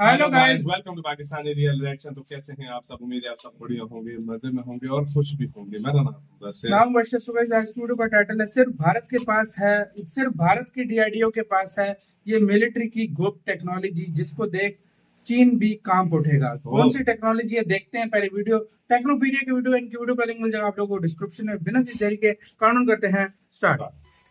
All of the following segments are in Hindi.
Hello guys. Welcome to Pakistani real reaction. तो कैसे हैं आप सब? उम्मीद है आप सब बढ़िया होंगे, मजे में होंगे और खुश भी होंगे। मेरा नाम बस है नाम वर्षा सुबह। आज वीडियो का टाइटल है सिर्फ भारत के पास है, सिर्फ भारत की डीआरडीओ के पास है ये मिलिट्री की गुप्त टेक्नोलॉजी जिसको देख चीन भी कांप उठेगा। कौन सी टेक्नोलॉजी है देखते हैं। पहले वीडियो टेक्नोपीडिया की वीडियो, इनकी वीडियो का लिंक मिल जाएगा आप लोगों को डिस्क्रिप्शन में। बिना किसी देरी के कानून करते हैं स्टार्ट।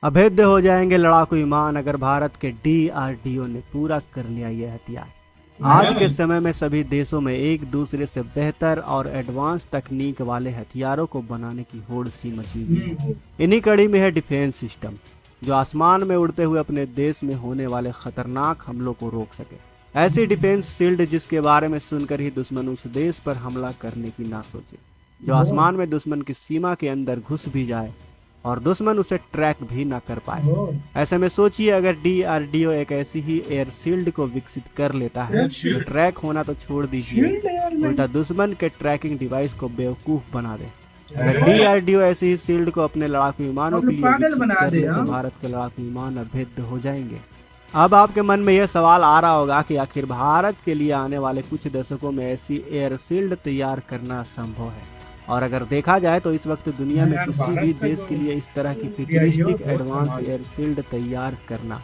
अभेद्य हो जाएंगे लड़ाकू विमान अगर भारत के डीआरडीओ ने पूरा कर लिया ये हथियार। आज के समय में सभी देशों में एक दूसरे से बेहतर और एडवांस तकनीक वाले हथियारों को बनाने की होड़ सी मची हुई है। इन्हीं कड़ी में है डिफेंस सिस्टम, जो आसमान में उड़ते हुए अपने देश में होने वाले खतरनाक हमलों को रोक सके। ऐसी डिफेंस शील्ड जिसके बारे में सुनकर ही दुश्मन उस देश पर हमला करने की ना सोचे, जो आसमान में दुश्मन की सीमा के अंदर घुस भी जाए और दुश्मन उसे ट्रैक भी ना कर पाए। ऐसे में सोचिए अगर डीआरडीओ एक ऐसी ही एयर शील्ड को विकसित कर लेता है तो ट्रैक होना तो छोड़ दीजिए, उल्टा दुश्मन के ट्रैकिंग डिवाइस को बेवकूफ बना दे। अगर डीआरडीओ ऐसी ही शील्ड को अपने लड़ाकू विमानों के लिए विकसित कर ले तो भारत के लड़ाकू विमान अभेद्य हो जाएंगे। अब आपके मन में यह सवाल आ रहा होगा कि आखिर भारत के लिए आने वाले कुछ दशकों में ऐसी एयर शील्ड तैयार करना संभव है? और अगर देखा जाए तो इस वक्त दुनिया में किसी भी देश के लिए इस तरह की फ्यूचरिस्टिक एडवांस एयर शील्ड तैयार करना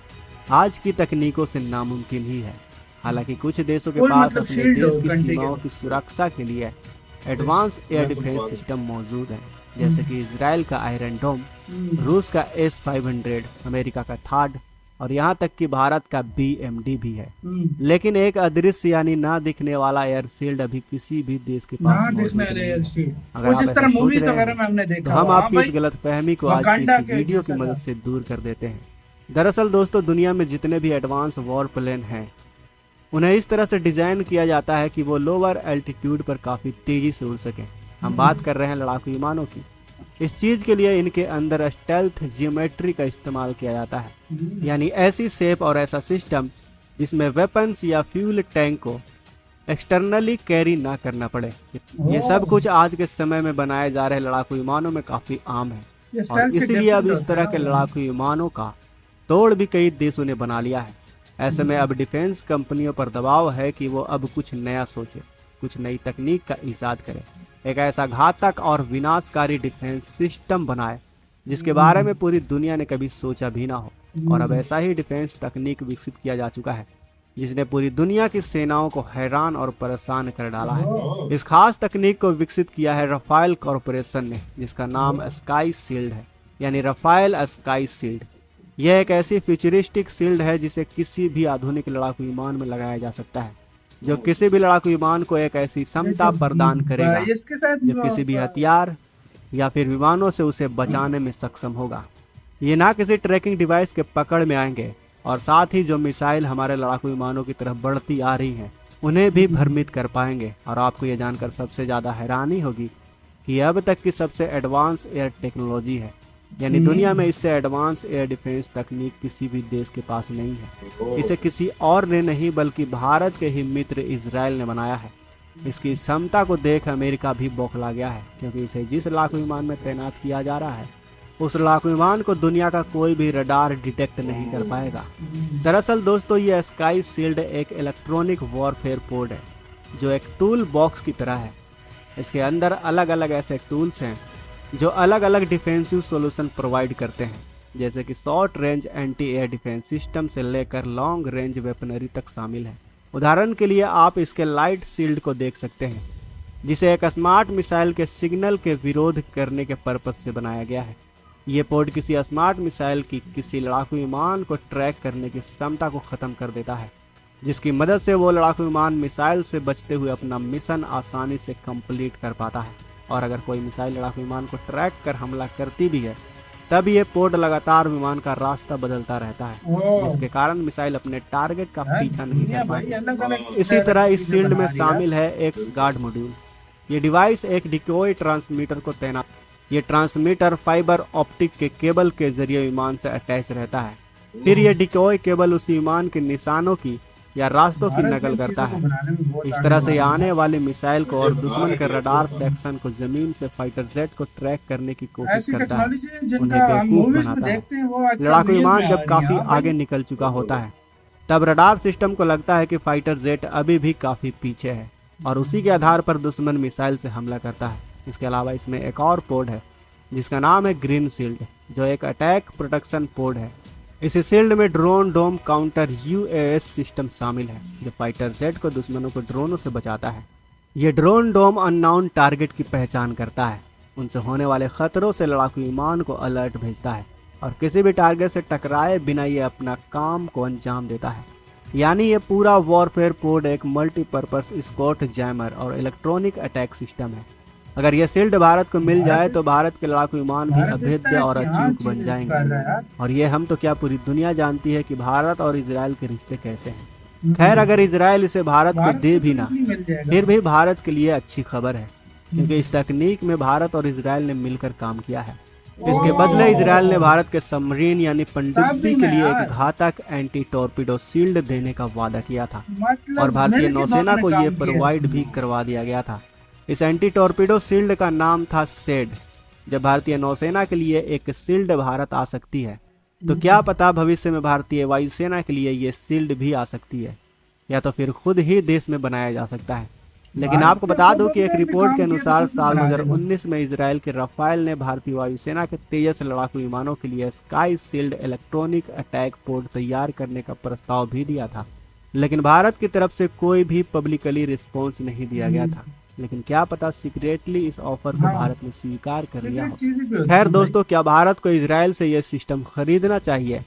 आज की तकनीकों से नामुमकिन ही है। हालांकि कुछ देशों के पास अपने देश की सीमाओं की सुरक्षा के लिए एडवांस एयर डिफेंस सिस्टम मौजूद है, जैसे कि इजराइल का आयरन डोम, रूस का S-500, अमेरिका का थाड और यहाँ तक कि भारत का BMD भी है। लेकिन एक अदृश्य यानी ना दिखने वाला एयर शील्ड अभी किसी भी देश के पास मौजूद नहीं है। अगर आप ऐसा सोच रहे हैं तो हम आपकी इस गलतफहमी को आज की इस वीडियो की मदद से दूर कर देते हैं। दरअसल दोस्तों, दुनिया में जितने भी एडवांस वॉर प्लेन हैं उन्हें इस तरह से डिजाइन किया जाता है कि वो लोअर एल्टीट्यूड पर काफी तेजी से उड़ सकें। हम बात कर रहे हैं लड़ाकू विमानों की। इस चीज के लिए इनके अंदर स्टेल्थ जियोमेट्री का इस्तेमाल किया जाता है, यानी ऐसी शेप और ऐसा सिस्टम जिसमें वेपन्स या फ्यूल टैंक को एक्सटर्नली कैरी ना करना पड़े। ये सब कुछ आज के समय में बनाए जा रहे लड़ाकू विमानों में काफी आम है और इसीलिए अब इस तरह के लड़ाकू विमानों का तोड़ भी कई देशों ने बना लिया है। ऐसे में अब डिफेंस कंपनियों पर दबाव है कि वो अब कुछ नया सोचे, कुछ नई तकनीक का ईजाद करे, एक ऐसा घातक और विनाशकारी डिफेंस सिस्टम बनाए जिसके बारे में पूरी दुनिया ने कभी सोचा भी ना हो। और अब ऐसा ही डिफेंस तकनीक विकसित किया जा चुका है जिसने पूरी दुनिया की सेनाओं को हैरान और परेशान कर डाला है। इस खास तकनीक को विकसित किया है रफाल कॉरपोरेशन ने, जिसका नाम स्काई शील्ड है, यानी रफाल स्काई शील्ड। यह एक ऐसी फ्यूचरिस्टिक शील्ड है जिसे किसी भी आधुनिक लड़ाकू विमान में लगाया जा सकता है, जो किसी भी लड़ाकू विमान को एक ऐसी क्षमता प्रदान करेगा जो किसी भी हथियार या फिर विमानों से उसे बचाने में सक्षम होगा। ये ना किसी ट्रैकिंग डिवाइस के पकड़ में आएंगे और साथ ही जो मिसाइल हमारे लड़ाकू विमानों की तरफ बढ़ती आ रही हैं उन्हें भी भ्रमित कर पाएंगे। और आपको ये जानकर सबसे ज़्यादा हैरानी होगी कि अब तक की सबसे एडवांस एयर टेक्नोलॉजी है, यानी दुनिया में इससे एडवांस एयर डिफेंस तकनीक किसी भी देश के पास नहीं है। इसे किसी और ने नहीं बल्कि भारत के ही मित्र इजराइल ने बनाया है। इसकी क्षमता को देख अमेरिका भी बौखला गया है, क्योंकि इसे जिस लड़ाकू विमान में तैनात किया जा रहा है उस लड़ाकू विमान को दुनिया का कोई भी रडार डिटेक्ट नहीं कर पाएगा। दरअसल दोस्तों, ये स्काई शील्ड एक इलेक्ट्रॉनिक वॉरफेयर पोड है जो एक टूल बॉक्स की तरह है। इसके अंदर अलग अलग ऐसे टूल्स हैं जो अलग अलग डिफेंसिव सॉल्यूशन प्रोवाइड करते हैं, जैसे कि short range anti air defence system से लेकर लॉन्ग रेंज वेपनरी तक शामिल है। उदाहरण के लिए आप इसके लाइट शील्ड को देख सकते हैं, जिसे एक स्मार्ट मिसाइल के सिग्नल के विरोध करने के पर्पज से बनाया गया है। ये पोड किसी स्मार्ट मिसाइल की किसी लड़ाकू विमान को ट्रैक करने की क्षमता को खत्म कर देता है, जिसकी मदद से वो लड़ाकू विमान मिसाइल से बचते हुए अपना मिशन आसानी से कंप्लीट कर पाता है। और अगर कोई मिसाइल लड़ाकू विमान को ट्रैक कर हमला करती भी है तब ये पोड लगातार विमान का रास्ता बदलता रहता है, जिसके कारण मिसाइल अपने टारगेट का पीछा नहीं कर पाएगी। इसी तरह इस शील्ड में शामिल है एक्स गार्ड मॉड्यूल। ये डिवाइस एक डिकॉय ट्रांसमीटर को तैनात, ये ट्रांसमीटर फाइबर ऑप्टिक के केबल के जरिए विमान से अटैच रहता है। फिर ये डिकॉय केबल उसी विमान के निशानों की या रास्तों की नकल करता है। इस तरह से आने वाली मिसाइल को और दुश्मन के रडार सेक्शन को जमीन से फाइटर जेट को ट्रैक करने की कोशिश करता है, उन्हें बेवकूफ बनाता है। लड़ाकू विमान जब काफी आगे निकल चुका होता है तब रडार सिस्टम को लगता है कि फाइटर जेट अभी भी काफ़ी पीछे है और उसी के आधार पर दुश्मन मिसाइल से हमला करता है। इसके अलावा इसमें एक और पोड है जिसका नाम है ग्रीन शील्ड, जो एक अटैक प्रोटेक्शन पोड है। इस शील्ड में ड्रोन डोम काउंटर यूएस सिस्टम शामिल है जो फाइटर जेट को दुश्मनों को ड्रोनों से बचाता है। ये ड्रोन डोम अननोन टारगेट की पहचान करता है, उनसे होने वाले खतरों से लड़ाकू विमान को अलर्ट भेजता है और किसी भी टारगेट से टकराए बिना ये अपना काम को अंजाम देता है। यानी ये पूरा वॉरफेयर पोड एक मल्टीपर्पस स्कॉट जैमर और इलेक्ट्रॉनिक अटैक सिस्टम है। अगर ये शील्ड भारत को मिल जाए तो भारत के लड़ाकू विमान भी अभेद्य और अचूक बन जाएंगे। और ये हम तो क्या पूरी दुनिया जानती है कि भारत और इजराइल के रिश्ते कैसे हैं। खैर, अगर इजराइल इसे भारत को दे भी ना, फिर भी भारत के लिए अच्छी खबर है क्योंकि इस तकनीक में भारत और इजराइल ने मिलकर काम किया है। इसके बदले इजराइल ने भारत के सबमरीन यानी पनडुब्बी के लिए एक घातक एंटी टॉर्पीडो शील्ड देने का वादा किया था और भारतीय नौसेना को ये प्रोवाइड भी करवा दिया गया था। इस एंटी टॉर्पीडो शील्ड का नाम था सेड। जब भारतीय नौसेना के लिए एक शील्ड भारत आ सकती है तो क्या पता भविष्य में भारतीय वायुसेना के लिए ये शील्ड भी आ सकती है, या तो फिर खुद ही देश में बनाया जा सकता है। लेकिन आपको बता दूं कि एक रिपोर्ट के अनुसार साल 2019 में इजराइल के रफाल ने भारतीय वायुसेना के तेजस लड़ाकू विमानों के लिए स्काई शील्ड इलेक्ट्रॉनिक अटैक पोड तैयार करने का प्रस्ताव भी दिया था, लेकिन भारत की तरफ से कोई भी पब्लिकली रिस्पॉन्स नहीं दिया गया था। लेकिन क्या पता सीक्रेटली इस ऑफर को भारत ने स्वीकार कर लिया हो। खैर दोस्तों, क्या भारत को इजराइल से यह सिस्टम खरीदना चाहिए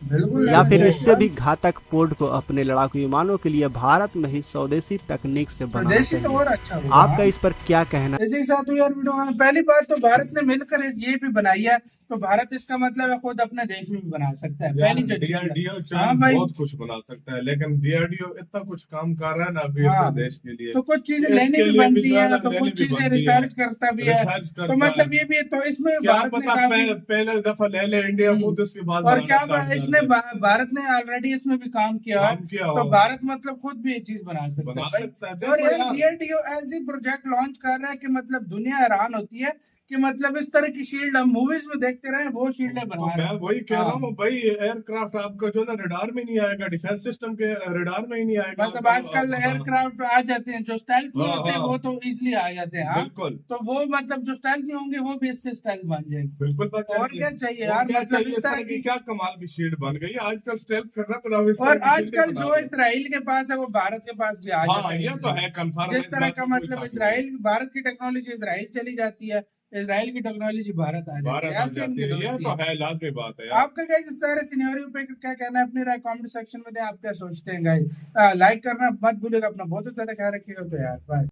या फिर इससे भी घातक पोड को अपने लड़ाकू विमानों के लिए भारत में ही स्वदेशी तकनीक से बनाना चाहिए? आपका इस पर क्या कहना? इसी के साथ यार वीडियो में पहली बात तो भारत ने मिलकर ये भी बनाई है, तो भारत इसका मतलब है खुद अपने देश में भी बना सकता है। पहली जो डीआरडीओ बहुत कुछ बना सकता है, लेकिन डीआरडीओ इतना कुछ काम कर रहा है ना अभी अपने देश के लिए, तो कुछ चीजें लेने भी बनती है, तो कुछ चीजें रिसर्च करता भी है, तो मतलब ये भी तो इसमें भारत ने पहले दफा ले इंडिया खुद, उसके बाद और क्या इसने भारत ने ऑलरेडी इसमें भी काम किया है, तो भारत मतलब खुद भी ये चीज बना सकता है। और डीआरडीओ ऐसी प्रोजेक्ट लॉन्च कर रहा है कि मतलब दुनिया हैरान होती है कि मतलब इस तरह की शील्ड हम मूवीज में देखते रहे, वो शील्ड बना रहे हैं। मैं वही कह रहा हूँ भाई, एयरक्राफ्ट आपका जो ना रडार में नहीं आएगा, डिफेंस सिस्टम के रडार में ही नहीं आएगा। मतलब आजकल एयरक्राफ्ट आ जाते हैं जो स्टाइल नहीं होते, वो तो इजीली आ जाते हैं। बिल्कुल, तो वो मतलब जो स्टाइल नहीं होंगे वो भी इससे स्टाइल बन जाएंगे। बिल्कुल, और क्या चाहिए यार, मतलब इस तरह की क्या कमाल की शील्ड बन गई आजकल, स्टाइल करना पड़ा। और आजकल जो इसराइल के पास है वो भारत के पास भी आ जाता है। ये तो है कंफर्म। जिस तरह का मतलब इसराइल, भारत की टेक्नोलॉजी इसराइल चली जाती है, इसराइल की टेक्नोलॉजी भारत आ जाती है। ये तो है, लाजमी बात है। आपका गाइस इस सारे सिनेरियो पे क्या कहना है, अपनी राय कमेंट सेक्शन में दें। आप क्या सोचते हैं गाइस? लाइक करना मत भूलिएगा, अपना बहुत ज्यादा ख्याल रखिएगा। तो यार बाय।